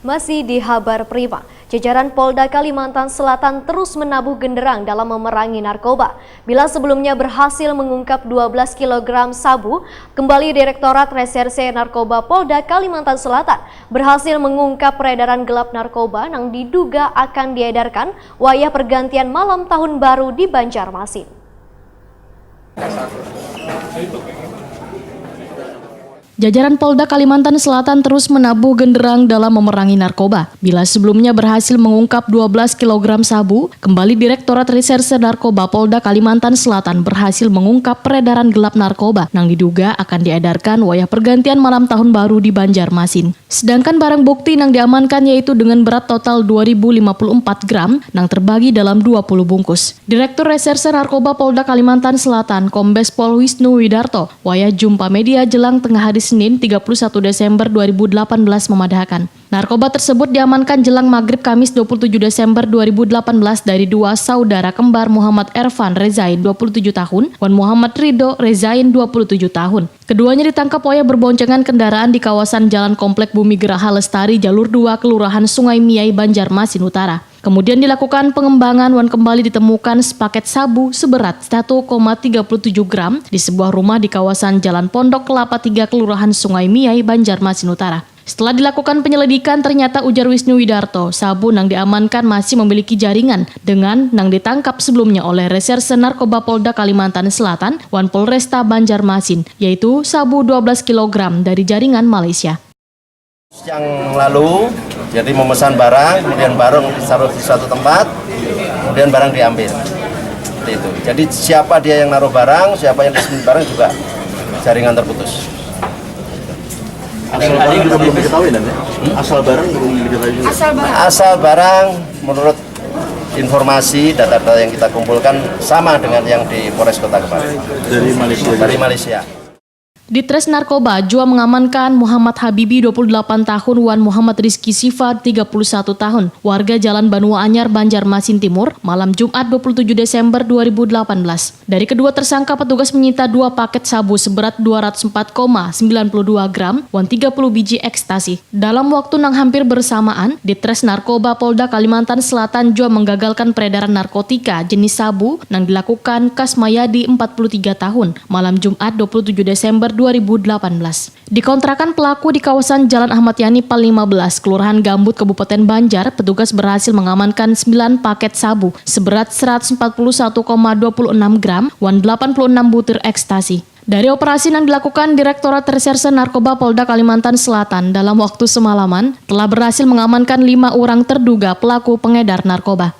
Masih di Habar Prima, jajaran Polda Kalimantan Selatan terus menabuh genderang dalam memerangi narkoba. Bila sebelumnya berhasil mengungkap 12 kg sabu, kembali Direktorat Reserse Narkoba Polda Kalimantan Selatan berhasil mengungkap peredaran gelap narkoba yang diduga akan diedarkan wayah pergantian malam tahun baru di Banjarmasin. Jajaran Polda Kalimantan Selatan terus menabuh genderang dalam memerangi narkoba. Bila sebelumnya berhasil mengungkap 12 kg sabu, kembali Direktorat Reserse Narkoba Polda Kalimantan Selatan berhasil mengungkap peredaran gelap narkoba yang diduga akan diedarkan wayah pergantian malam tahun baru di Banjarmasin. Sedangkan barang bukti yang diamankan yaitu dengan berat total 2054 gram yang terbagi dalam 20 bungkus. Direktur Reserse Narkoba Polda Kalimantan Selatan, Kombes Pol Wisnu Widarto, wayah jumpa media jelang tengah hari Senin 31 Desember 2018 memadahkan. Narkoba tersebut diamankan jelang maghrib Kamis 27 Desember 2018 dari dua saudara kembar Muhammad Ervan Rezain 27 tahun dan Muhammad Ridho Rezain 27 tahun. Keduanya ditangkap wayah berboncengan kendaraan di kawasan Jalan Komplek Bumi Geraha Lestari Jalur 2 Kelurahan Sungai Miai Banjarmasin Utara. Kemudian dilakukan pengembangan dan kembali ditemukan sepaket sabu seberat 1,37 gram di sebuah rumah di kawasan Jalan Pondok Kelapa 3 Kelurahan Sungai Miai Banjarmasin Utara. Setelah dilakukan penyelidikan, ternyata ujar Wisnu Widarto, sabu yang diamankan masih memiliki jaringan dengan yang ditangkap sebelumnya oleh Reserse Narkoba Polda Kalimantan Selatan dan Polresta Banjarmasin, yaitu sabu 12 kg dari jaringan Malaysia. Yang lalu, jadi memesan barang, kemudian barang ditaruh di suatu tempat, kemudian barang diambil. Seperti itu. Jadi siapa dia yang naruh barang, siapa yang disimpan barang juga jaringan terputus. Asal barang juga belum diketahui nanti? Asal barang belum diketahui juga? Asal barang menurut informasi data-data yang kita kumpulkan sama dengan yang di Polres Kota kemarin. Dari Malaysia. Ditres Narkoba juga mengamankan Muhammad Habibi 28 tahun dan Muhammad Rizky Sifa 31 tahun, warga Jalan Banua Anyar Banjarmasin Timur, malam Jumat 27 Desember 2018. Dari kedua tersangka, petugas menyita 2 paket sabu seberat 204,92 gram dan 30 biji ekstasi. Dalam waktu yang hampir bersamaan, Ditres Narkoba Polda Kalimantan Selatan juga menggagalkan peredaran narkotika jenis sabu yang dilakukan Kasmayadi 43 tahun, malam Jumat 27 Desember 2018. Dikontrakan pelaku di kawasan Jalan Ahmad Yani Pal 15, Kelurahan Gambut, Kabupaten Banjar, petugas berhasil mengamankan 9 paket sabu seberat 141,26 gram dan 86 butir ekstasi. Dari operasi yang dilakukan Direktorat Reserse Narkoba Polda Kalimantan Selatan dalam waktu semalaman, telah berhasil mengamankan 5 orang terduga pelaku pengedar narkoba.